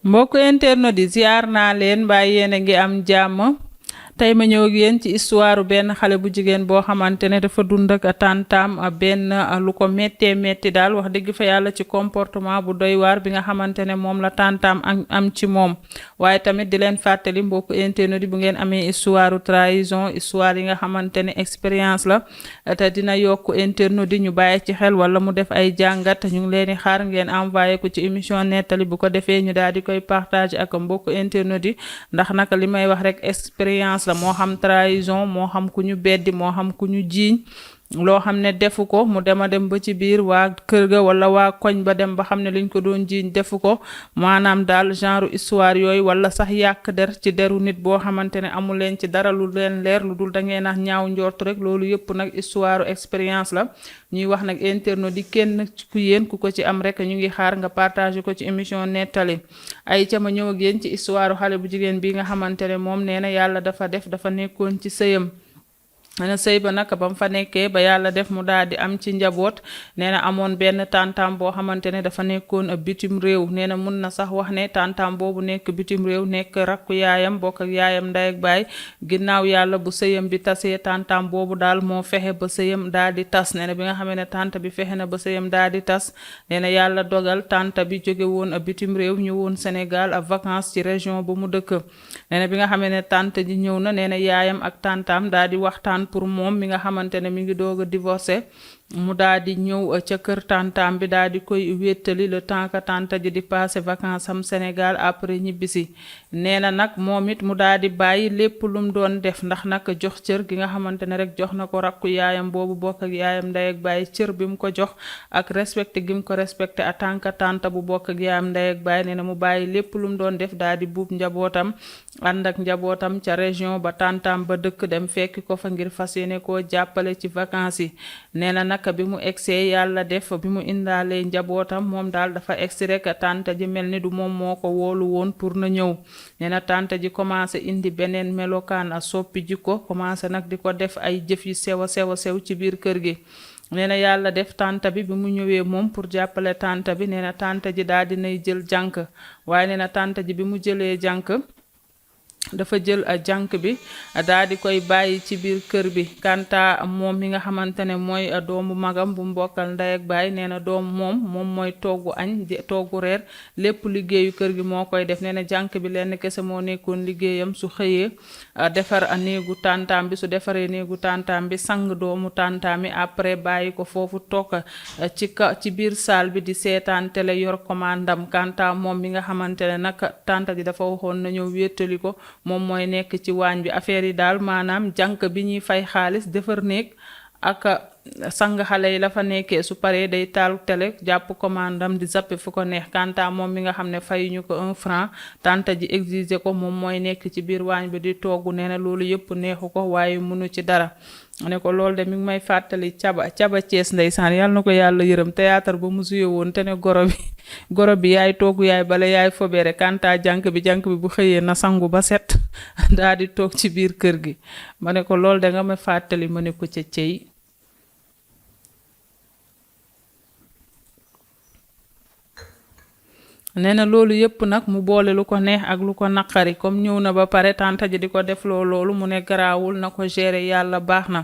mbokk internet di ziar naa leen mbaa yéen a ngi am jàmm tey ma ñëw ak yéen ci histoire benn xale bu jigéen boo xamante ne dafa dund ak tantam benn lu ko méttee métti daal wax dëgg fa yàlla ci comportement bu doy waar bi nga xamante ne moom la tantam am ci moom waaye tamit di leen fàttali mbokk internet bu ngeen amee histoire trahison histoire yi nga xamante ne expérience la te dina yokk internet di ñu bàyyi ci xel wala mu def ay jàngat ñu ngi leen di xaar ngeen envoyé ko ci émission nettali bu ko defee ñu daal di koy partage ak mbokk internet yi ndax naka li may wax rek expérience la moo xam trahison moo xam ku ñu beddi moo xam ku ñu jiiñ loo xam ne defu ko mu dem ba ci biir waa kër ga wala waa koñ ba dem ba xam ne liñ ko doon jiiñ defu ko maanaam daal genre histoire yooyu wala sax yàq der ci deru nit boo xamante ne amu leen ci dara lu leen leer lu dul da ngeen a ñaaw njort rek loolu yëpp nag histoire expérience la ñuy wax nag internet di kenn ku yéen ku ko ci am rek ñu ngi xaar nga partage ko ci émission nettali ay ca ma ñëw ak yéen ci histoire xale bu jigéen bi nga xamante ne moom nee na yàlla dafa nekkoon ci sëyam na sëy ba nag ba mu fa nekkee ba yàlla def mu daal di am ci njaboot nee na amoon benn tantam boo xamante ne dafa nekkoon bitim réew nee na mun na sax wax ne tantam boobu nekk bitim réew nekk rakku yaayam bokk ak yaayam ndey ak baay ginnaaw yàlla bu sëyam bi tasee tantam boobu daal moo fexe ba sëyam daal di tas nee na bi nga xamee ne tante bi fexe na ba sëyam daal di tas nee na yàlla dogal tante bi jóge woon bitim réew ñu woon Sénégal ak vacances ci région bu mu dëkk nee na bi nga xamee ne tante ji ñëw na nee na yaayam ak tantam daal di waxtaan pour moom mi nga xamante ne mi ngi doog a divorcé mu daal di ñëw ca kër tantam bi daal di koy wéttali le temps que tante ji di passé vacances am Sénégal après ñibbisi nee na nag moom it mu daal di bàyyi lépp lu mu doon def ndax nag jox cër gi nga xamante ne rek jox na ko rakku yaayam boobu bokk ak yaayam ndey ak baay cër bi mu ko jox ak respecté gi mu ko respecté en tant que tante bu bokk ak yaayam ndey ak baay nee na mu bàyyi lépp lu mu doon def daal di buub njabootam ànd ak njabootam ca région ba tantam ba dëkk dem fekki ko fa ngir fas yéene koo jàppale ci vacances yi nee na nag bi mu egsee yàlla def bi mu indaalee njabootam moom daal dafa egsi rek tante ji mel ni du moom moo ko woolu woon pour na ñëw nee na tante ji commencé indi beneen melokaan a soppi jikko commencé nag di ko def ay jëf yu sew a sew ci biir kër gi nee na yàlla def tante bi mu ñëwee moom pour jàppale tante bi nee na tante ji daal dinay jël jànk waaye nee na tante ji bi mu jëlee jànk dafa jël jànk bi daal di koy bàyyi ci biir kër bi kanta moom mi nga xamante ne mooy doomu magam bu mbokkal ndey ak baay nee na moom mooy toggu añ toggu reer lépp liggéeyu kër gi moo koy def nee na jànk bi lenn kese moo nekkoon liggéeyam su xëyee defar néegu tantam bi su defaree néegu tantam bi sang doomu tantam mi après bàyyi ko foofu toog ci biir salle bi di seetaan télé yor commandam kanta moom mi nga xamante ne nag tante ji dafa waxoon na ñëw wéttali ko moom mooy nekk ci waañ bi affaire yi daal maanaam jànk bi ñuy fay xaalis defar néeg ak sang xale yi la fa nekkee su paree day taal télé jàpp commandam di zappe fu ko neex kanta moom mi nga xam ne fayuñu ko 1 franc tante ji exiger ko moom mooy nekk ci biir waañ bi di togg nee na loolu yëpp neexu ko waaye mënu ci dara ne ko loolu de mi ngi may fàttali caba Cees ndeysaan yàlla na ko yàlla yërëm théâtre ba mu suyee woon te ne goro bi yaay togg yaay bale yaay fobere kanta jànk bi bu xëyee na sangu ba set daal di toog ci biir kër gi ma ne ko loolu de nga may fàttali ma ne ko ca cey nee na loolu yëpp nag mu boole lu ko neex ak lu ko naqari comme ñëw na ba pare tante ji di ko def loolu mu ne garaawul na ko gérer yàlla baax na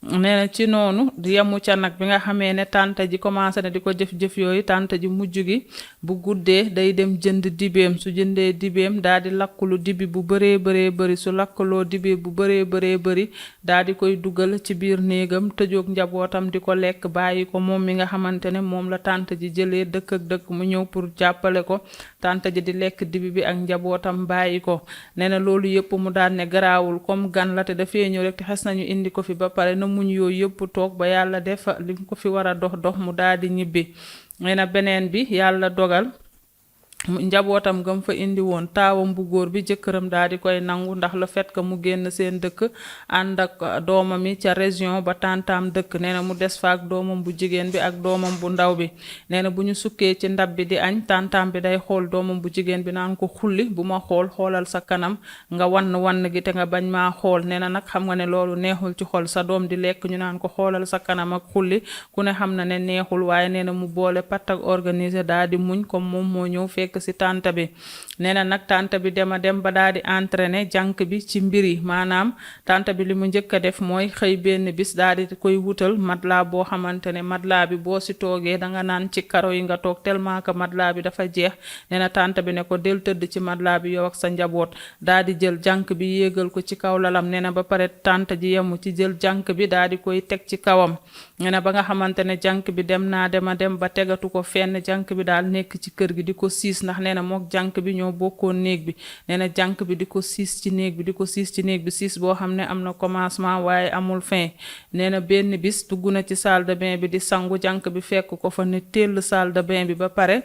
nee na ci noonu yemu ca nag bi nga xamee ne tante ji commencé na di ko jëf-jëf yooyu tante ji mujj gi bu guddee day dem jënd dibeem su jëndee dibeem daal di lakkulu dibi bu bëree bëri su lakkaloo dibi bu bëree bëri daal di koy dugal ci biir néegam tëjoog njabootam di ko lekk bàyyi ko moom mi nga xamante ne moom la tante ji jëlee dëkk ak dëkk mu ñëw pour jàppale ko tante ji di lekk dibi bi ak njabootam bàyyi ko nee na loolu yëpp mu daal ne garaawul comme gan la te dafee ñëw rek te xes nañu indi ko fi ba pare na muñ yooyu yëpp toog ba yàlla def li ko fi war a dox mu daal di ñibbi nee na beneen bi yàlla dogal njabootam gam fa indi woon taawam bu góor bi jëkkëram daal di koy nangu ndax le fait que mu génn seen dëkk ànd ak doomam yi ca région ba tantam dëkk nee na mu des fa ak doomam bu jigéen bi ak doomam bu ndaw bi nee na bu ñu sukkee ci ndab bi di añ tantam bi day xool doomam bu jigéen bi naan ko xulli bu ma xoolal sa kanam nga wann gi te nga bañ maa xool nee na nag xam nga ne loolu neexul ci xol sa doom di lekk ñu naan ko xoolal sa kanam ak xulli ku ne xam na ne neexul waaye nee na mu boole pat ak organiser daal di muñ comme moom moo ñëw fekk fekk si tante bi nee na nag tante bi dem ba daal di entraîner jànk bi ci mbir yi maanaam tante bi li mu njëkk a def mooy xëy benn bis daal di koy wutal matelas boo xamante ne matelas bi boo si toogee danga naan ci karo yi nga toog tellement que matelas bi dafa jeex nee na tante bi ne ko del tëdd ci matelas bi yow ak sa njaboot daal di jël jànk bi yéegal ko ci kaw lalam nee na ba pare tante ji yemu ci jël jànk bi daal di koy teg ci kawam nee na ba nga xamante ne jànk bi dem ba tegatu ko fenn jànk bi daal nekk ci kër gi di ko siis ndax nee na mook jànk bi ñoo bokkoon néeg bi nee na jànk bi di ko siis ci néeg bi di ko siis ci néeg bi siis boo xam ne am na commencement waaye amul fin nee na benn bis dugg na ci salle de bain bi di sangu jànk bi fekk ko fa ne tell salle de bain bi ba pare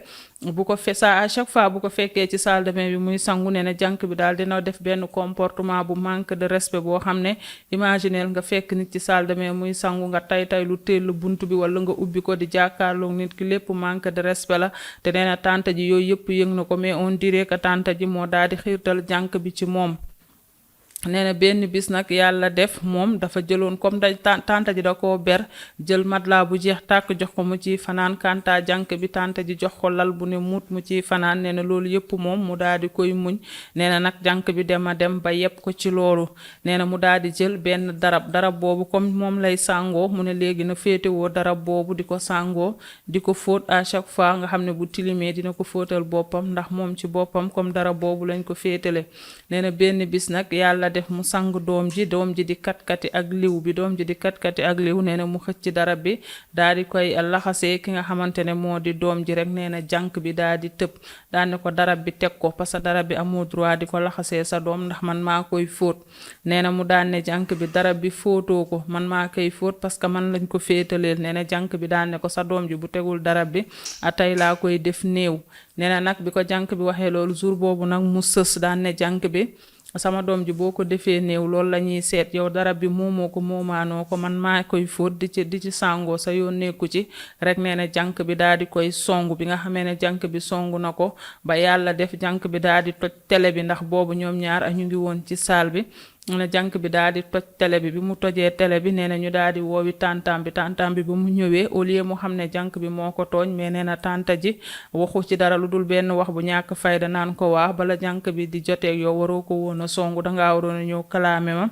bu ko à chaque fois bu ko fekkee ci salle de bain bi muy sangu nee na jànk bi daal dina def benn comportement bu manque de respect boo xam ne imagineel nga fekk nit ci salle de bain muy sangu nga tay lu tell bunt bi wala nga ubbi ko di jàkkaarloog nit ki lépp manque de respect la te nee na tante ji yooyu yëpp yëg na ko mais on dirait que tante ji moo daal di xiirtal jànk bi ci moom nee na benn bis nag yàlla def moom dafa jëloon comme tante ji da koo ber jël matelas bu jeex tàkk jox ko mu ciy fanaan kanta jànk bi tante ji jox ko lal bu ne muut mu ciy fanaan nee na loolu yëpp moom mu daal di koy muñ nee na nag jànk bi dem ba yëpp ko ci loolu nee na mu daal di jël benn darab boobu comme moom lay sàngoo mu ne léegi na féetewoo darab boobu di ko sàngoo di ko fóot à chaque fois nga xam ne bu tilimee dina ko fóotal boppam ndax moom ci boppam comme darab boobu lañ ko féetale nee na benn bis nag yàlla def mu sang doom ji di katkati ak liw bi doom ji di katkati ak liw nee na mu xëcc darab bi daal di koy laxasee ki nga xamante ne moo di doom ji rek nee na jànk bi daal di tëb daal ne ko darab bi teg ko parce que darab bi amoo droit di ko laxasee sa doom ndax man maa koy fóot nee na mu daan ne jànk bi darab bi fóotoo ko man maa koy fóot parce que man lañ ko féetaleel nee na jànk bi daan ne ko sa doom ji bu tegul darab bi a tey laa koy def néew nee na nag bi ko jànk bi waxee loolu jour boobu nag mu sës daan ne jànk bi sama doom ji boo ko defee néew loolu la ñuy seet yow darab bi moomoo ko moomaanoo ko man maa koy fóot di ci sàngoo sa yoon nekku ci rek nee na jànk bi daal di koy songu bi nga xamee ne jànk bi songu na ko ba yàlla def jànk bi daal di toj télé bi ndax boobu ñoom ñaar ñu ngi woon ci salle bi ne jànk bi daal di toj télé bi mu tojee télé bi nee na ñu daal di woowi tantam bi ba mu ñëwee au lieu mu xam ne jànk bi moo ko tooñ mais nee na tanta ji waxu ci dara lu dul benn wax bu ñàkk fayda naan ko waa bala jànk bi di joteeg yow waroo ko woon a songu dangaa waroon a ñëw kalaame ma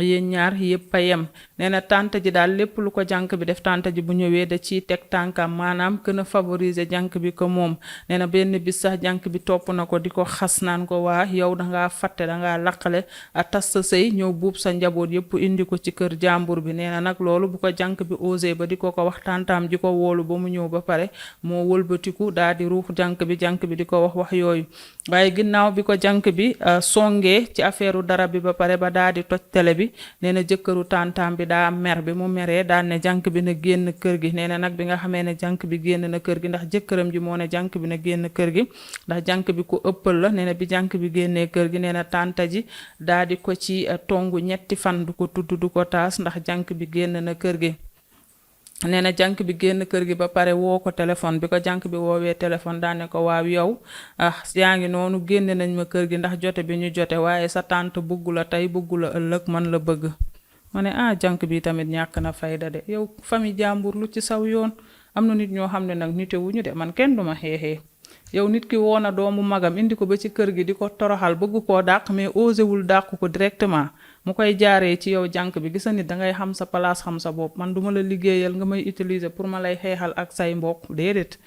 yéen ñaar yépp a yem nee na tante ji daal lépp lu ko jànk bi def tante ji bu ñëwee da ciy teg tànkam maanaam gën a favoriser jànk bi ko moom nee na benn bis sax jànk bi topp na ko di ko xas naan ko waa yow dangaa fatte dangaa laqale a tas sa sëy ñëw buub sa njaboot yépp indi ko ci kër jàmbur bi nee na nag loolu bu ko jànk bi osé ba di ko wax tantam ji ko woolu ba mu ñëw ba pare moo wëlbatiku daal di ruux jànk bi di ko wax yooyu waaye ginnaaw bi ko jànk bi songee ci affaire darab bi ba pare ba daal di toj télé bi nee na jëkkëru tantam bi daa mer bi mu meree daan ne jànk bi na génn kër gi nee na nag bi nga xamee ne jànk bi génn na kër gi ndax jëkkëram ji moo ne jànk bi na génn kër gi ndax jànk bi ku ëppal la nee na bi jànk bi génnee kër gi nee na tanta ji daal di ko ci tongu ñetti fan du ko tudd du ko taas ndax jànk bi génn na kër gi nee na jànk bi génn kër gi ba pare woo ko téléphone bi ko jànk bi woowee téléphone daane ko waaw yow yaa ngi noonu génne nañ ma kër gi ndax jote bi ñu jote waaye sa tante bëggu la tey bëggu la ëllëg man la bëgg ma ne jànk bi tamit ñàkk na fayda de yow famille jàmbur lu ci saw yoon am na nit ñoo xam ne nag nite wuñu de man kenn duma xeexee yow nit ki woona doomu magam indi ko ba ci kër gi di ko toroxal bëgg koo dàq mais osé wul dàq ko directement mu koy jaaree ci yow jànk bi gisa nit dangay xam sa place xam sa bopp man duma la liggéeyal nga may utiliser pour ma lay xeexal ak say mbokk déedéet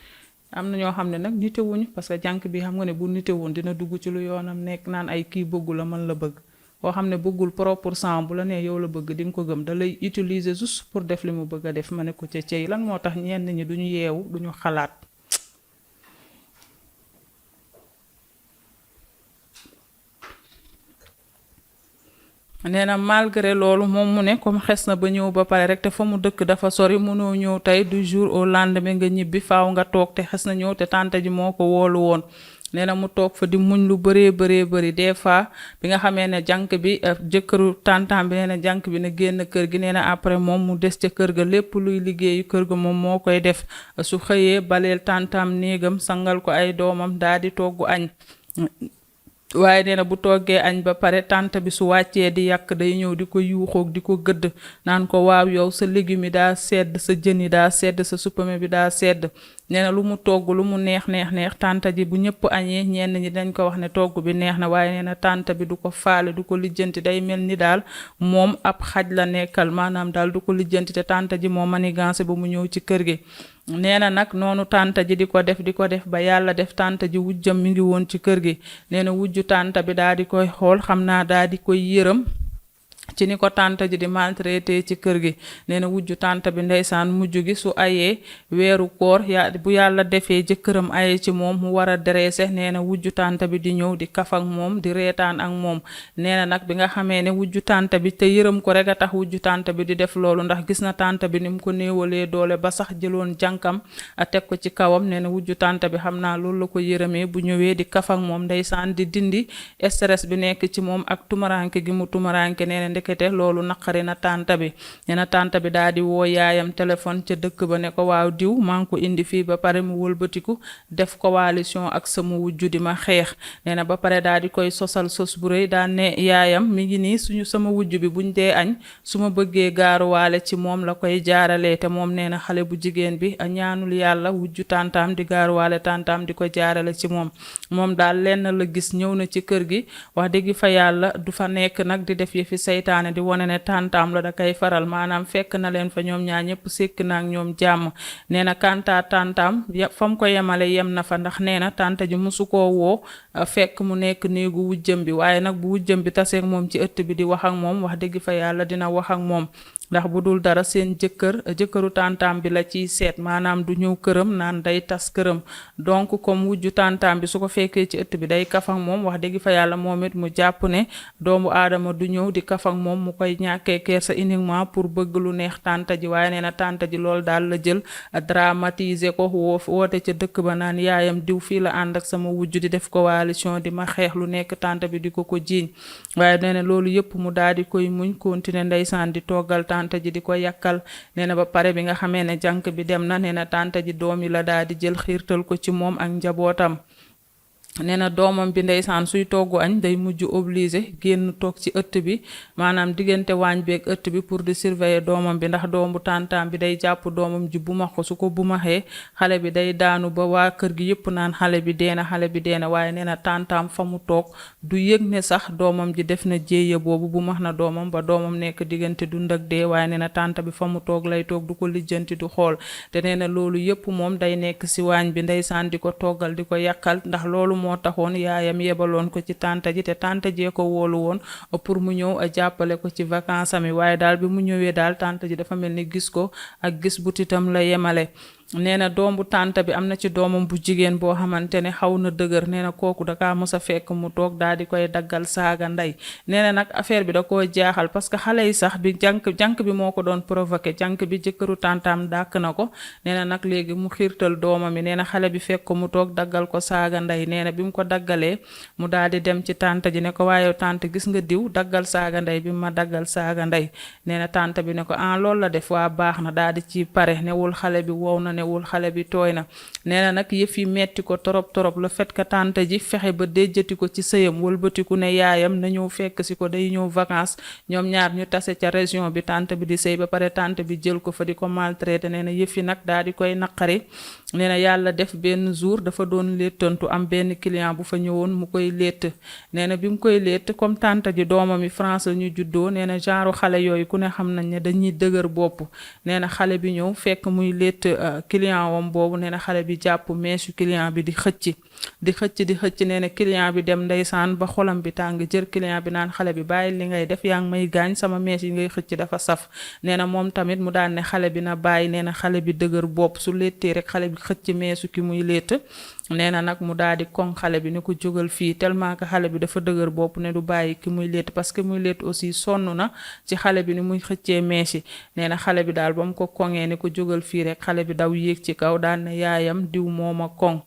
am na ñoo xam ne nag nitewuñu parce que jànk bi xam nga ne bu nitewoon dina dugg ci lu yoonam nekk naan ay kii bëggu la man la bëgg koo xam ne bëggul propre sang bu la nee yow la bëgg di nga ko gëm da lay utiliser juste pour def li mu bëgg a def ma ne ko ca cey lan moo tax ñenn ñi duñu yeewu duñu xalaat nee na malgré loolu moom mu ne comme xes na ba ñëw ba pare rek te fa mu dëkk dafa sori mënoo ñëw tey du jour au lendemain nga ñibbi faaw nga toog te xes na ñëw te tante ji moo ko woolu woon nee na mu toog fa di muñ lu bëree des fois bi nga xamee ne jànk bi jëkkëru tantam bi nee na jànk bi na génn kër gi nee na après moom mu des ca kër ga lépp luy liggéeyu kër ga moom moo koy def su xëyee baleel tantam néegam sangal ko ay doomam daal di togg añ waaye nee na bu toggee añ ba pare tante bi su wàccee di yàq day ñëw di ko yuuxoog di ko gëdd naan ko waaw yow sa légumes yi daa sedd sa jën yi daa sedd sa suppame bi daa sedd nee na lu mu togg lu mu neex tante ji bu ñëpp añee ñenn ñi dañ ko wax ne togg bi neex na waaye nee na tante bi du ko faale du ko lijjanti day mel ni daal moom ab xaj la nekkal maanaam daal du ko lijjanti te tante ji moo manigancé ba mu ñëw ci kër gi nee na nag noonu tante ji di ko def ba yàlla def tante ji wujjam mi ngi woon ci kër gi nee na wujju tante bi daa di koy xool xam naa daa di koy yërëm ci ni ko tante ji di maltraité ci kër gi nee na wujju tante bi ndeysaan mujj gi su ayee weeru koor bu yàlla defee jëkkëram ayee ci moom mu war a dressé nee na wujju tante bi di ñëw di kaf ak moom di reetaan ak moom nee na nag bi nga xamee ne wujju tante bi te yërëm ko rek a tax wujju tante bi di def loolu ndax gis na tante bi ni mu ko néewalee doole ba sax jëloon jànkam a teg ko ci kawam nee na wujju tante bi xam naa loolu la ko yërëmee bu ñëwee di kaf ak moom ndeysaan di dindi stress bi nekk ci moom ak tumaranke gi mu tumaranke nee na ndekete loolu naqari na tante bi nee na tante bi daal di woo yaayam téléphone ca dëkk ba ne ko waaw diw maa ngi ko indi fii ba pare mu wëlbatiku def coalition ak sama wujju di ma xeex nee na ba pare daal di koy sosal sos bu rëy daan ne yaayam mi ngi nii sama wujju bi buñ dee añ su ma bëggee gaaruwaale ci moom la koy jaaralee te moom nee na xale bu jigéen bi a ñaanul yàlla wujju tantaam di gaaruwaale tantaam di ko jaarale ci moom daal lenn la gis ñëw na ci kër gi wax dëgg fa yàlla du fa nekk nag di def yëfi saytaane di wone ne tantaam la da kay faral maanaam fekk na leen fa ñoom ñaar ñëpp sekk na ak ñoom jàmm nee na kanta tantaam fam ko yemale yem na fa ndax nee na tante ji musu koo woo fekk mu nekk néegu wujjëm bi waaye nag bu wujjëm bi taseeg moom ci ëtt bi di wax ak moom wax dëgg fa yàlla dina wax ak moom ndax bu dul dara seen jëkkëru tantaam bi la ciy seet maanaam du ñëw këram naan day tas këram donc comme wujju tantaam bi su ko fekkee ci ëtt bi day kaf ak moom wax dëgg fa yàlla moom it mu jàpp ne doomu aadama du ñëw di kaf ak moom mu koy ñàkkee kersa uniquement pour bëgg lu neex tante ji waaye nee na tante ji loolu daal la jël dramatiser ko woote ca dëkk ba naan yaayam diw fii la ànd ak sama wujju di def coalition di ma xeex lu nekk tante bi di ko jiiñ waaye nee na loolu yëpp mu daal di koy muñ continuer ndeysaan di toggal tante ji di ko yàkkal nee na ba pare bi nga xamee ne jànk bi dem na nee na tante ji doom yi la daal di jël xiirtal ko ci moom ak njabootam nee na doomam bi ndeysaan suy toggu añ day mujj obligé génn toog ci ëtt bi maanaam diggante waañ beeg ëtt bi pour di surveiller doomam bi ndax doomu tantaam bi day jàpp doomam ji bu max ko su ko bu maxee xale bi day daanu ba waa kër gi yëpp naan xale bi deena waaye nee na tantaam fa mu toog du yëg ne sax doomam ji def na jéeya boobu bu max na doomam ba doomam nekk diggante dund ak dee waaye nee na tanta bi fa mu toog lay toog du ko lijjanti du xool te nee na loolu yëpp moom day nekk si waañ bi ndeysaan di ko toggal di ko yàkkal ndax loolu moo taxoon yaayam yebaloon ko ci tante ji te tante jee ko wóolu woon pour mu ñëw a jàppale ko ci vacances ami waaye daal bi mu ñëwee daal tante ji dafa mel ni gis ko ak gis butitam la yemale nee na doom bu tante bi am na ci doomam bu jigéen boo xamante ne xaw na dëgër nee na kooku dakaa mos a fekk mu toog daal di koy daggal saaga ndey nee na nag affaire bi da koo jaaxal parce que xale yi sax bi jànk bi moo ko doon provoqué jànk bi jëkkëru tantaam dàkk na ko nee na nag léegi mu xiirtal doomam mi nee na xale bi fekk ko mu toog daggal ko saaga ndey nee na bi mu ko daggalee mu daal di dem ci tante ji ne ko waaye tante gis nga diw daggal saaga ndey bi ma daggal saaga ndey nee na tante bi ne ko ah loolu la def waa baax na daal di ci pare newul xale bi wow na newul xale bi tooy na nee na nag yëf yi metti ko torop le fait que tante ji fexe ba déjjati ko ci sëyam wëlbatiku ne yaayam na ñëw fekk si ko day ñëw vacances ñoom ñaar ñu tase ca région bi tante bi di sëy ba pare tante bi jël ko fa di ko maltraité nee na yëf yi nag daal di koy naqari nee na yàlla def benn jour dafa doon léttantu am benn client bu fa ñëwoon mu koy létt nee na bi mu koy létt comme tante ji doomam yi France la ñu juddoo nee na genre xale yooyu ku ne xam nañ ne dañuy dëgër bopp nee na xale bi ñëw fekk muy létt client wam boobu nee na xale bi jàpp meesu client bi di xëcc nee na client bi dem ndeysaan ba xolam bi tàng jër client bi naan xale bi bàyyi li ngay def yaa ngi may gaañ sama mees yi ngay xëcc dafa saf nee na moom tamit mu daan ne xale bi na bàyyi nee na xale bi dëgër bopp su léttee rek xale bi xëcc meesu ki muy létt nee na nag mu daal di koŋ xale bi ni ko jógal fii tellement que xale bi dafa dëgër bopp ne du bàyyi ki muy létt parce que muy létt aussi sonn na ci xale bi ni muy xëccee mees yi nee na xale bi daal ba mu ko koŋee ni ko jógal fii rek xale bi daw yéeg ci kaw daan ne yaayam diw mooma koŋ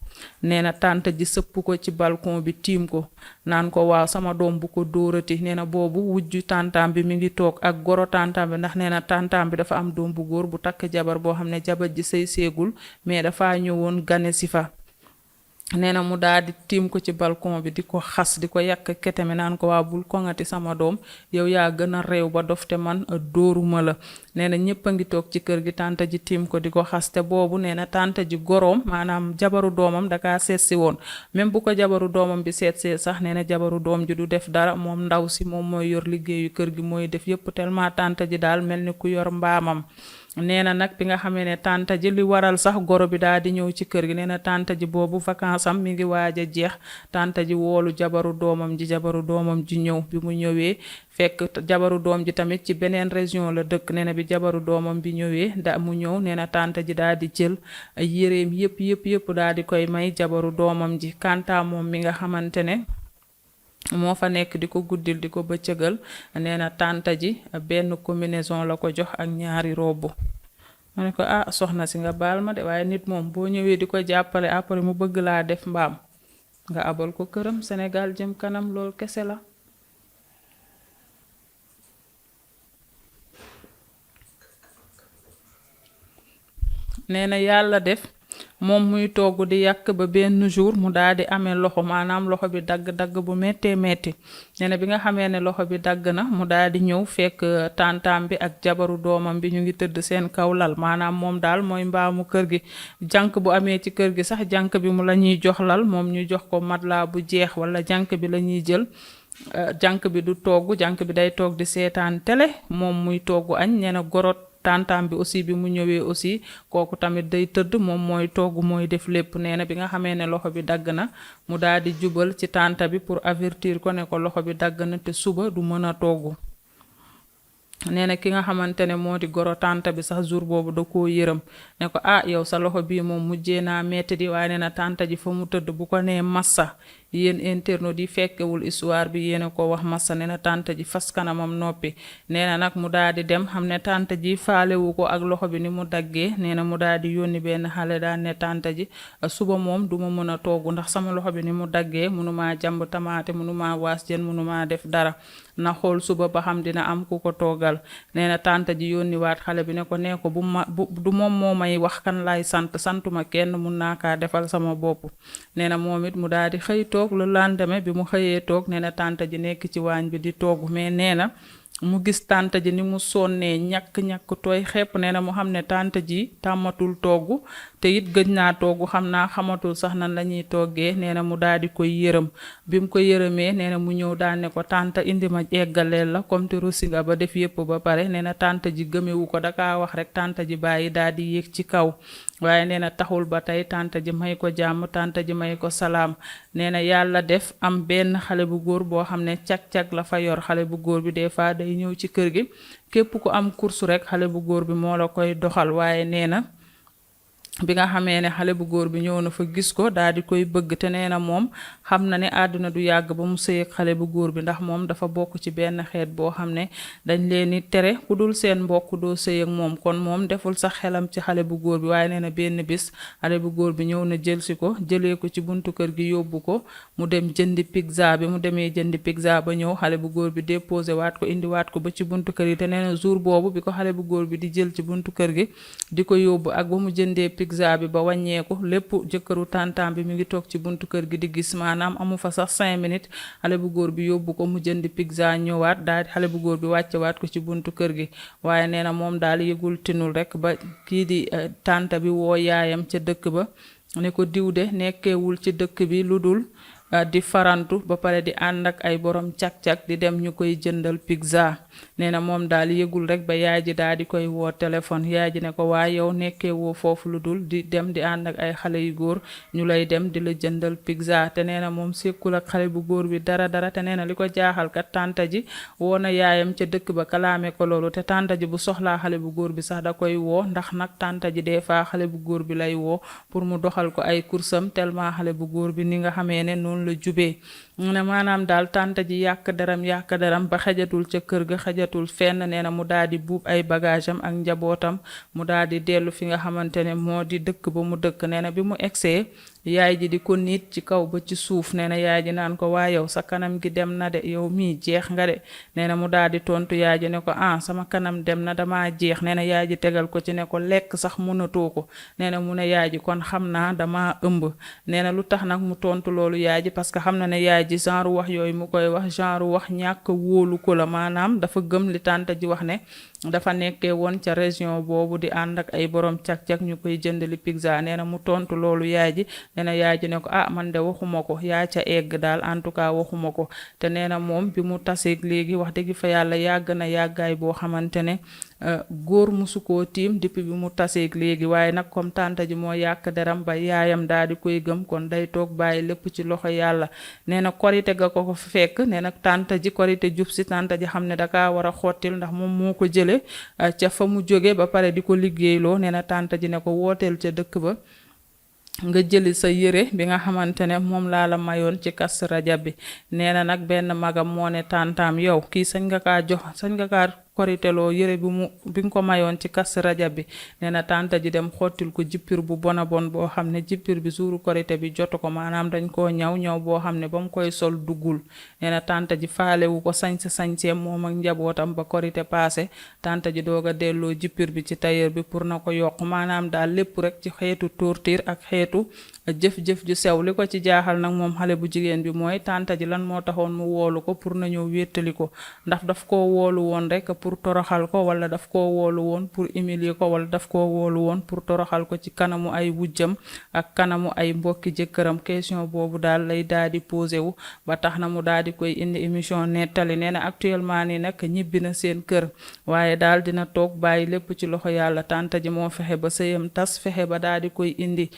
nee na tante ji sëpp ko ci balcon bi tiim ko naan ko waaw sama doom bu ko dóorati nee na boobu wujju tantaam bi mi ngi toog ak goro tantaam bi ndax nee na tantaam bi dafa am doom bu góor bu takk jabar boo xam ne jabar ji sëy seegul mais dafa ñëwoon gane si fa nee na mu daal di tiim ko ci balcon bi di ko xas di ko yàq keteme naan ko waa bul koŋati sama doom yow yaa gën a réew ba dof te man dóoruma la nee na ñëpp a ngi toog ci kër gi tante ji tiim ko di ko xas te boobu nee na tante ji goroom maanaam jabaru doomam dakaa seetsi woon même bu ko jabaru doomam bi seetsee sax nee na jabaru doom ji du def dara moom ndaw si moom mooy yor liggéeyu kër gi mooy def yëpp tellement tante ji daal mel ni ku yor mbaamam nee na nag bi nga xamee ne tante ji li waral sax goro bi daal di ñëw ci kër gi nee na tante ji boobu vacance am mi ngi waaj a jeex tante ji woolu jabaru doomam ji ñëw bi mu ñëwee fekk jabaru doom ji tamit ci beneen région la dëkk nee na bi jabaru doomam bi ñëwee mu ñëw nee na tante ji daal di jël yéreem yëpp daal di koy may jabaru doomam ji kanta moom mi nga xamante ne moo fa nekk di ko guddil di ko bëccëgal nee na tante ji benn combinaison la ko jox ak ñaari robb ma ne ko soxna si nga baal ma de waaye nit moom boo ñëwee di ko jàppale après mu bëgg laa def mbaam nga abal ko këram Sénégal jëm kanam loolu kese la nee na yàlla def moom muy togg di yàq ba benn jour mu daal di amee loxo maanaam loxo bi dagg-dagg bu méttee métti nee na bi nga xamee ne loxo bi dagg na mu daal di ñëw fekk tantaam bi ak jabaru doomam bi ñu ngi tëdd seen kaw lal maanaam moom daal mooy mbaamu kër gi jànk bu amee ci kër gi sax jànk bi mu la ñuy jox lal moom ñu jox ko matelas bu jeex wala jànk bi la ñuy jël jànk bi du togg jànk bi day toog di seetaan télé moom muy togg añ nee na gorot tantam bi aussi bi mu ñëwee aussi kooku tamit day tëdd moom mooy togg mooy def lépp nee na bi nga xamee ne loxo bi dagg na mu daal di jubal ci tanta bi pour avertir ko ne ko loxo bi dagg na te suba du mën a togg nee na ki nga xamante ne moo di goro tanta bi sax jour boobu da koo yërëm ne ko yow sa loxo bii moom mujjee naa metti di waaye nee na tanta ji fa mu tëdd bu ko nee massa yéen internautes yi fekkewul histoire bi yéena ko wax massa nee na tante ji fas kanamam noppi nee na nag mu daal di dem xam ne tante ji faalewu ko ak loxo bi ni mu daggee nee na mu daal di yónni benn xale daan ne tante ji suba moom duma mën a togg ndax sama loxo bi ni mu daggee mënumaa jàmb tamaate mënumaa waas jën mënumaa def dara na xool suba ba xam dina am ku ko toggal nee na tante ji yónni waat xale bi ne ko nee ko du moom moo may wax kan laay santuma kenn mun naa kaa defal sama bopp nee na moom it mu daal di xëy toog le lendemain bi mu xëyee toog nee na tante ji nekk ci waañ bi di togg mais nee na mu gis tante ji ni mu sonnee ñàkk tooy xepp nee na mu xam ne tante ji tàmmatul togg te it gëj naa togg xam naa xamatul sax nan la ñuy toggee nee na mu daal di koy yërëm bi mu ko yërëmee nee na mu ñëw daan ne ko tante indi ma eggaleel la comme te russi nga ba def yépp ba pare nee na tante ji gëmewu ko dakaa wax rek tante ji bàyyi daal di yéeg ci kaw waaye nee na taxul ba tey tante ji may ko jàmm tante ji may ko salaam nee na yàlla def am benn xale bu góor boo xam ne cag-cag la fa yor xale bu góor bi des fois day ñëw ci kër gi képp ku am course rek xale bu góor bi moo la koy doxal waaye nee na bi nga xamee ne xale bu góor bi ñëw na fa gis ko daal di koy bëgg te nee na moom xam na ne àdduna du yàgg ba mu sëy ak xale bu góor bi ndax moom dafa bokk ci benn xeet boo xam ne dañ leen di tere ku dul seen mbokk doo sëy ak moom kon moom deful sax xelam ci xale bu góor bi waaye nee na benn bis xale bu góor bi ñëw na jël si ko jëlee ko ci buntu kër gi yóbbu ko mu dem jëndi pizza bi mu demee jëndi pizza ba ñëw xale bu góor bi déposé waat ko indiwaat ko ba ci buntu kër yi te nee na jour boobu bi ko xale bu góor bi di jël ci buntu kër gi di ko yóbbu ak ba mu jëndee pizza bi ba wàññeeku lépp jëkkëru tantam bi mi ngi toog ci buntu kër gi di gis maanaam amu fa sax 5 minutes xale bu góor bi yóbbu ko mu jënd pizza ñëwaat daal xale bu góor bi wàccewaat ko ci buntu kër gi waaye nee na moom daal yëgul tinul rek ba kii di tanta bi woo yaayam ca dëkk ba ne ko diw de nekkeewul ci dëkk bi lu dul di farantu ba pare di ànd ak ay borom cag-cag di dem ñu koy jëndal pizza nee na moom daal yëgul rek ba yaay ji daal di koy woo téléphone yaay ji ne ko waa yow nekkee woo foofu lu dul di dem di ànd ak ay xale yu góor ñu lay dem di la jëndal pizza te nee na moom sekkul ak xale bu góor bi dara te nee na li ko jaaxal kat tante ji woo na yaayam ca dëkk ba kalaame ko loolu te tante ji bu soxlaa xale bu góor bi sax da koy woo ndax nag tante ji des fois xale bu góor bi lay woo pour mu doxal ko ay kursam tellement xale bu góor bi ni nga xamee ne noonu la jubee mu ne maanaam daal tante ji yàq daram ba xajatul ca kër ga xajatul fenn nee na mu daal di buub ay bagage am ak njabootam mu daal di dellu fi nga xamante ne moo di dëkk ba mu dëkk nee na bi mu egsee yaay ji di ko niit ci kaw ba ci suuf nee na yaay ji naan ko waa yow sa kanam gi dem na de yow mii jeex nga de nee na mu daal di tontu yaay ji ne ko ah sama kanam dem na dama jeex nee na yaay ji tegal ko ci ne ko lekk sax mënatoo ko nee na mu ne yaay ji kon xam naa dama ëmb nee na lu tax nag mu tontu loolu yaay ji parce que xam na ne yaay ji genre wax yooyu mu koy wax genre wax ñàkk wóolu ko la maanaam dafa gëm li tante ji wax ne dafa nekkee woon ca région boobu di ànd ak ay borom cag-cag ñu koy jëndali pizza nee na mu tontu loolu yaay ji nee na yaay ji ne ko ah man de waxuma ko yaa ca egg daal en tout cas waxuma ko te nee na moom bi mu taseeg léegi wax dëgg fa yàlla yàgg na yàggaay boo xamante ne góor musu koo tiim depuis bi mu taseeg léegi waaye nag comme tante ji moo yàq deram ba yaayam daal di koy gëm kon day toog bàyyi lépp ci loxo yàlla nee na korite ga ko fekk nee na tante ji korite jub si tante ji xam ne daka war a xottil ndax moom moo ko jële ca fa mu jóge ba pare di ko liggéeyloo nee na tante ji ne ko wooteel ca dëkk ba nga jëli sa yére bi nga xamante ne moom laa la mayoon ci Kazu Rajab bi nee na nag benn magam moo ne tantaam yow kii sañ nga kaa jox sañ nga kaa koriteloo yére bi nga ko mayoon ci Kazu Rajab bi nee na tante ji dem xottil ko jippir bu bona bon boo xam ne jippir bi suuru korite bi jotu ko maanaam dañ koo ñaw boo xam ne ba mu koy sol duggul nee na tante ji faalewu ko sañseem moom ak njabootam ba korite paase tante ji doog a delloo jippir bi ci tailleur bi pour na ko yokk maanaam daal lépp rek ci xeetu torture ak xeetu jëf-jëf ju sew li ko ci jaaxal nag moom xale bu jigéen bi mooy tante ji lan moo taxoon mu woolu ko pour na ñëw wéttali ko ndax daf koo woolu woon rek pour toroxal ko wala daf koo woolu woon pour humilier ko wala daf koo woolu woon pour toroxal ko ci kanamu ay wujjam ak kanamu ay mbokki jëkkëram question boobu daal lay daal di posé wu ba tax na mu daal di koy indi émission nettali nee na actuellement nii nag ñibbi na seen kër waaye daal dina toog bàyyi lépp ci loxo yàlla tante ji moo fexe ba sëyam tas fexe ba daal di koy indi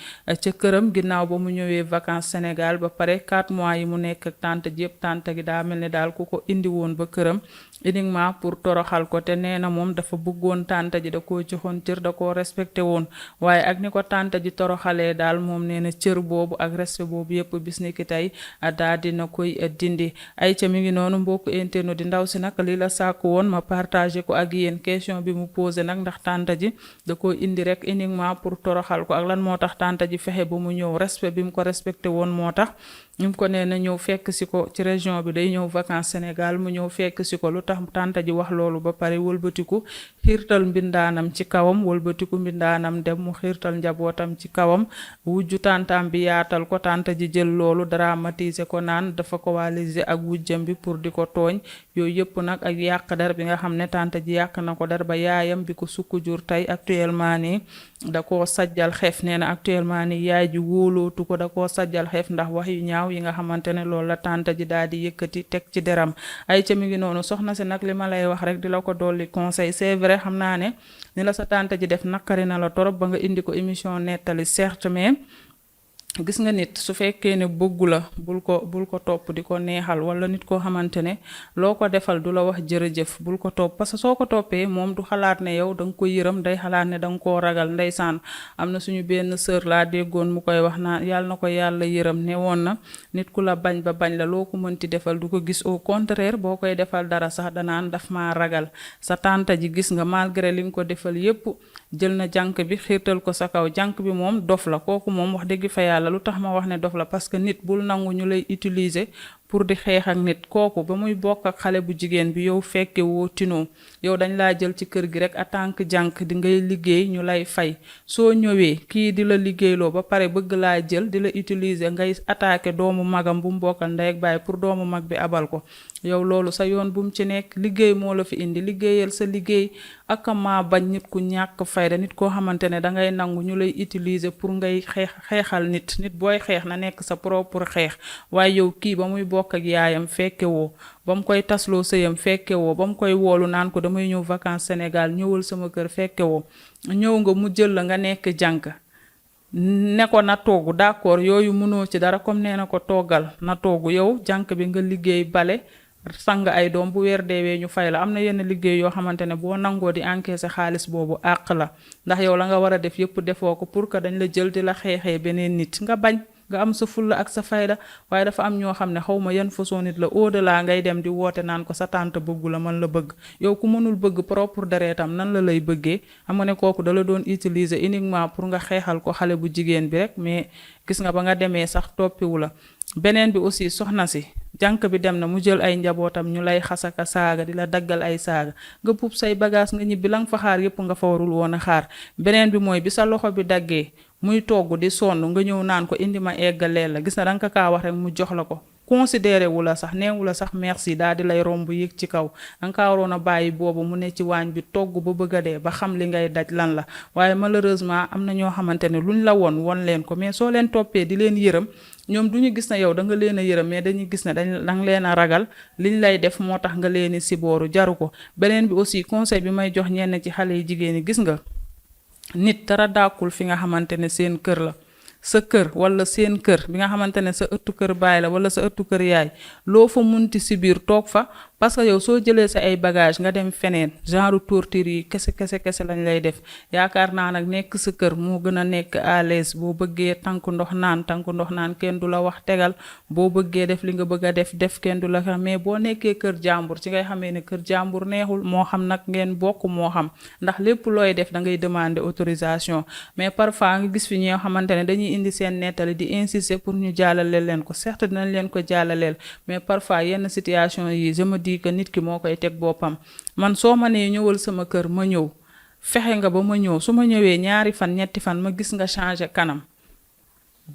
ca këram ginnaaw ba mu ñëwee vacances Sénégal ba pare 4 mois yi mu nekk ak tante ji yëpp tante gi daa mel ne daal ku ko indi woon ba këram uniquement pour toroxal ko te nee na moom dafa bëggoon tante ji da koo joxoon cër da koo respecté woon waaye ak ni ko tante ji toroxalee daal moom nee na cër boobu ak respect boobu yëpp bis ni ki tey daa dina koy dindi ay ca mi ngi noonu mbokk internet di ndaw si nag li la sàkku woon ma partagé ko ak yéen question bi mu posé nag ndax tante ji da koo indi rek uniquement pour toroxal ko ak lan moo tax tante ji fexe ba mu ñëw respect bi mu ko respecté woon moo tax ñu ko nee na ñëw fekk si ko ci région bi day ñëw vacances Sénégal mu ñëw fekk si ko lu tax tante ji wax loolu ba pare wëlbatiku xiirtal mbindaanam ci kawam wëlbatiku mbindaanam dem mu xiirtal njabootam ci kawam wujju tantam bi yaatal ko tante ji jël loolu dramatiser ko naan dafa coaliser ak wujjam bi pour di ko tooñ yooyu yëpp nag ak yàq dar bi nga xam ne tante ji yàq na ko dar ba yaayam bi ko sukk jur tey actuellement nii da koo sajjal xeef nee na actuellement nii yaay ji wóolootu ko da koo sajjal xeef ndax wax yu ñaaw yi nga xamante ne loolu la tante ji daal di yëkkati teg ci deram ay ca mi ngi noonu soxna si nag li ma lay wax rek di la ko dolli conseil c'est vrai xam naa ne ni la sa tante ji def nakari na la torop ba nga indi ko émission nettali certes mais gis nga nit su fekkee ne bëggu la bul ko topp di ko neexal wala nit koo xamante ne loo ko defal du la wax jërëjëf bul ko topp parce que soo ko toppee moom du xalaat ne yow da nga ko yërëm day xalaat ne da nga koo ragal ndeysaan am na suñu benn sœur laa déggoon mu koy wax naa yàlla na ko yàlla yërëm ne woon na nit ku la bañ ba bañ la loo ko mënti defal du ko gis au contraire boo koy defal dara sax danaan daf maa ragal sa tante ji gis nga malgré li nga ko defal yépp jël na jànk bi xiirtal ko sa kaw jànk bi moom dof la kooku moom wax dëgg fa yàlla lu tax ma wax ne dof la parce que nit bul nangu ñu lay utiliser pour di xeex ak nit kooku ba muy bokk ak xale bu jigéen bi yow fekke woo tinoo yow dañ laa jël ci kër gi rek en tant que jànk di ngay liggéey ñu lay fay soo ñëwee kii di la liggéeyloo ba pare bëgg laa jël di la utiliser ngay attaquer doomu magam bu mu bokkal ndey ak baay pour doomu mag bi abal ko yow loolu sa yoon bu mu ci nekk liggéey moo la fi indi liggéeyal sa liggéey ak ma bañ nit ku ñàkk fayda nit koo xamante ne dangay nangu ñu lay utiliser pour ngay xeexal nit booy xeex na nekk sa propre xeex waaye yow kii ba muy bokk ak yaayam fekke woo ba mu koy tasloo sëyam fekke woo ba mu koy woolu naan ko damay ñëw vacances Sénégal ñëwal sama kër fekke woo ñëw nga mu jël la nga nekk jànk ne ko na toogu d'accord yooyu mënoo ci dara comme nee na ko toggal na toogu yow jànk bi nga liggéey bale sang ay doom bu weer deewee ñu fay la am na yenn liggéey yoo xamante ne boo nangoo di encaisser xaalis boobu àq la ndax yow la nga war a def yépp defoo ko pour que dañ la jël di la xeexee beneen nit nga bañ nga am sa fulla ak sa fayda. waaye dafa am ñoo xam ne xaw ma yan façon nit la au delà ngay dem di woote naan ko sa tante bëggu la man la bëgg yow ku mënul bëgg propre deretam nan la lay bëggee xam nga ne kooku dala doon utiliser uniquement pour nga xeexal ko xale bu jigéen bi rek mais gis nga ba nga demee sax toppiwu la. beneen bi aussi soxna si jànk bi dem na mu jël ay njabootam ñu lay xasaka saaga di la daggal ay saaga nga puub say bagage nga ñibbi la nga fa xaar yépp nga fa warul woon a xaar. beneen bi mooy bi sa loxo bi daggee muy togg di sonn nga ñëw naan ko indi ma eggaleel la gis na danga kaa wax rek mu jox la ko considéré wu la sax neewu la sax merci daal di lay romb yéeg ci kaw danga kaa waroon a bàyyi boobu mu ne ci waañ bi togg ba bëgg a dee ba xam li ngay daj lan la. waaye malheureusement am na ñoo xamante ne luñ la won leen ko mais soo leen toppee di leen yërëm ñoom du ñu gis na yow da nga leen a yërëm mais dañuy gis ne danga leen a ragal liñ lay def moo tax nga leen si booru jaru ko. beneen bi aussi conseil bi may jox ñenn ci xale yi jigéen ñi gis nga nit dara dàkkul fi nga xamante ne seen kër la. sa kër wala seen kër bi nga xamante ne sa ëttu kër baay la wala sa ëttu kër yaay loo fa munti si biir toog fa parce que yow soo jëlee sa ay bagage nga dem feneen genre torture yi kese lañ lay def. yaakaar naa nag nekk sa kër moo gën a nekk à l'aise boo bëggee tànk ndox naan kenn du la wax tegal boo bëggee def li nga bëgg a def kenn du la mais boo nekkee kër jàmbur ci ngay xamee ne kër jàmbur neexul moo xam nag ngeen bokk moo xam ndax lépp looy def da ngay demander autorisation. mais parfois nga gis fi ñoo xamante ne dañuy indi seen nettali di insister pour ñu jàllaleel leen ko certes dinañ leen ko jàllaleel mais parfois yenn situation yi je me dis que nit ki moo koy teg boppam. man soo ma nee ñëwal sama kër ma ñëw fexe nga ba ma ñëw su ma ñëwee 2 fan 3 fan ma gis nga changé kanam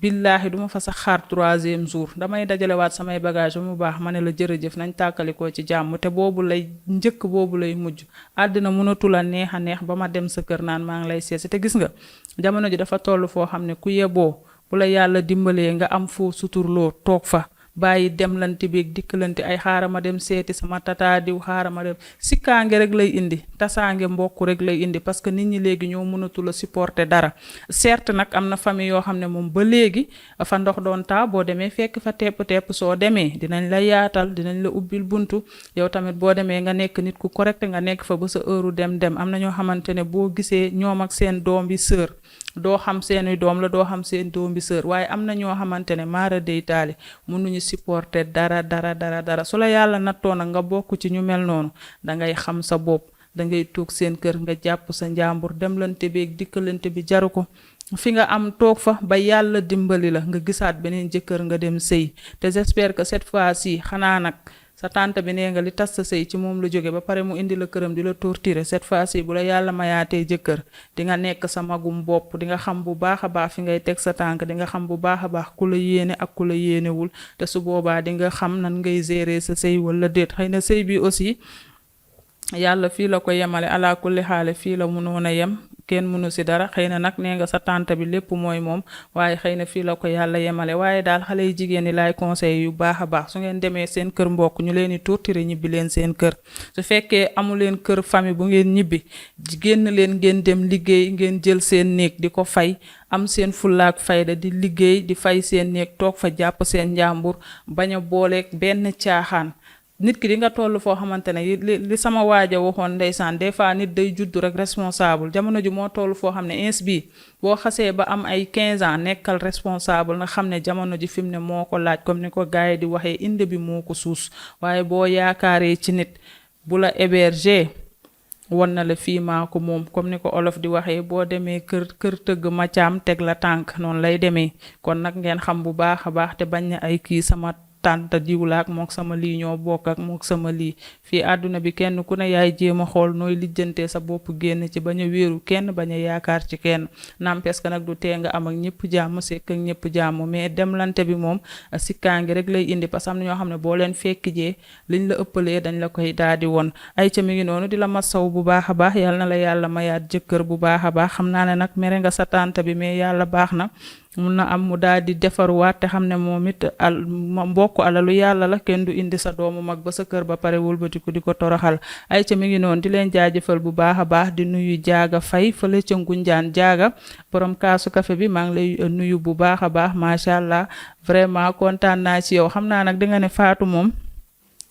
billaahi duma fa sax xaar 3e jour damay dajalewaat samay bagage ba mu baax ma ne la jërëjëf nañ tàkkalikoo ci jàmm te boobu lay njëkk boobu lay mujj. àddina mënatu la neex a neex ba ma dem sa kër naan maa ngi lay seesi te gis nga jamono ji dafa toll foo xam ne ku yeboo bu la yàlla dimbalee nga am foo suturloo toog fa bàyyi demlante beeg dikkalante ay xaaral ma dem seeti sama tata diw xaaral ma dem sikkaange rek lay indi tasaange mbokk rek lay indi parce que nit ñi léegi ñoo mënatul a supporter dara. certes nag am na famille yoo xam ne moom ba léegi fa ndox doon taa boo demee fekk fa tepp soo demee dinañ la yaatal dinañ la ubbil buntu yow tamit boo demee nga nekk nit ku correct nga nekk fa ba sa heure dem am na ñoo xamante ne boo gisee ñoom ak seen doom bi sœur doo xam seeni doom la doo xam seen doom bi sœur waaye am na ñoo xamante ne maara dey taali mënuñu supporter dara su la yàlla nattoo nag nga bokk ci ñu mel noonu dangay xam sa bopp dangay toog seen kër nga jàpp sa njàmbur demlante beeg dikkalante bi jaru ko fi nga am toog fa ba yàlla dimbali la nga gisaat beneen jëkkër nga dem sëy te j'espère que cette fois-ci xanaa nag sa tante bi nee nga li tas sa sëy ci moom la jóge ba pare mu indi la këram di la torturer cette fois-ci bu la yàlla mayaatee jëkkër di nga nekk sa magum bopp di nga xam bu baax a baax fi ngay teg sa tànk di nga xam bu baax a baax ku la yéene ak ku la yéenewul te su boobaa di nga xam nan ngay gérer sa sëy wala déet. xëy na sëy bi aussi yàlla fii la ko yemale ala kulli xaale fii la mënoon a yem kenn mënu si dara xëy na nag nee nga sa tante bi lépp mooy moom waaye xëy na fii la ko yàlla yemale waaye daal xale yi jigéen ñi laay conseil yu baax a baax su ngeen demee seen kër mbokk ñu leen di torturer ñibbi leen seen kër su fekkee amu leen kër famille bu ngeen ñibbi génn leen ngeen dem liggéey ngeen jël seen néeg di ko fay am seen fullaak fayda di liggéey di fay seen néeg toog fa jàpp seen njàmbur bañ a booleeg benn caaxaan. nit ki di nga toll foo xamante ne li sama waaja waxoon ndeysaan des fois nit day juddu rek responsable jamono ji moo toll foo xam ne ins bi boo xasee ba am ay 15 ans nekkal responsable nga xam ne jamono ji fi mu ne moo ko laaj comme ni ko gars yi di waxee inde bi moo ko suus waaye boo yaakaaree ci nit bu la héberger won na la fii maa ko moom comme ni ko olof di waxee boo demee kër tëgg macaam teg la tànk noonu lay demee kon nag ngeen xam bu baax a baax te bañ na ay kii sama tànta diwlaak mook sama lii ñoo bokk ak mook sama lii fii àdduna bi kenn ku ne yaay jéem a xool nooy lijjantee sa bopp génn ci bañ a wéeru kenn bañ a yaakaar ci kenn n'empêche que nag du tee nga am ak ñëpp jàmm sekk ak ñëpp jàmm mais demlante bi moom sikkaangi rek lay indi parce que am na ñoo xam ne boo leen fekk jee liñ la ëppalee dañ la koy daal di won ay ca mi ngi noonu di la masaw bu baax a baax yàlla na la yàlla mayaat jëkkër bu baax a baax xam naa ne nag mere nga sa tante bi mais yàlla baax na mun na am mu daal di defaruwaat te xam ne moom it mbokk alalu yàlla la kenn du indi sa doomu mag ba sa kër ba pare wëlbatiku di ko toroxal ay ca mi ngi noonu di leen jaajëfal bu baax a baax di nuyu jaaga fay fële ca Ngunjaan jaaga borom kaasu café bi maa ngi lay nuyu bu baax a baax macha allah vraiment kontaan naa ci yow xam naa nag di nga ne Fatou moom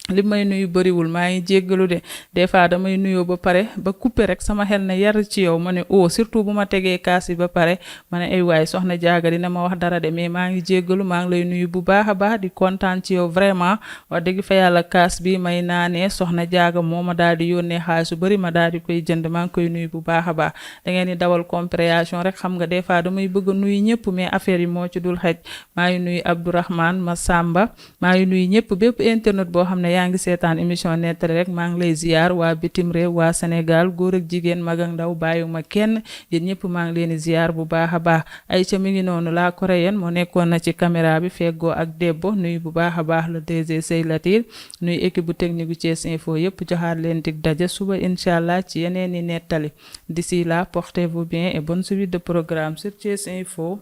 li may nuyu bëriwul maa ngi jéggalu de des fois damay nuyoo ba pare ba couper rek sama xel ne yar ci yow ma ne surtout bu ma tegee kaas yi ba pare ma ne ay waay soxna jaaga dina ma wax dara de mais maa ngi jéggalu maa ngi lay nuyu bu baax a baax di kontaan ci yow vraiment wax dëgg fa yàlla kaas bi may naanee soxna jaaga moo ma daal di yónnee xaalis su bëri ma daal di koy jënd maa ngi koy nuyu bu baax a baax da ngeen di dawal compréhension rek xam nga des fois damay bëgg a nuyu ñëpp mais affaire yi moo ci dul xej maa ngi nuyu Abdourahmane Massamba maa ngi nuyu ñëpp bépp internet boo xam ne yaa ngi seetaan émission nettali rek maa ngi lay ziar waa bitim réew waa Sénégal góor ak jigéen mag ak ndaw bàyyiwuma kenn yéen ñëpp maa ngi leen di ziar bu baax a baax Aïcha mi ngi noonu la coréenne moo nekkoon na ci caméra bi feggoo ak Debbo nuyu bu baax a baax le DG Sey Latir nuyu équipe bu technique bu Thiès Info yëpp joxaat leen dig daje suba incha allah ci yeneen i nettali d'ici là portez-vous bien et bonne suite de programme sur Thiès Info.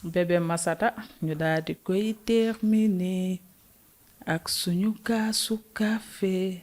Bébé Massata ñu daal di koy terminer ak suñu kaasu café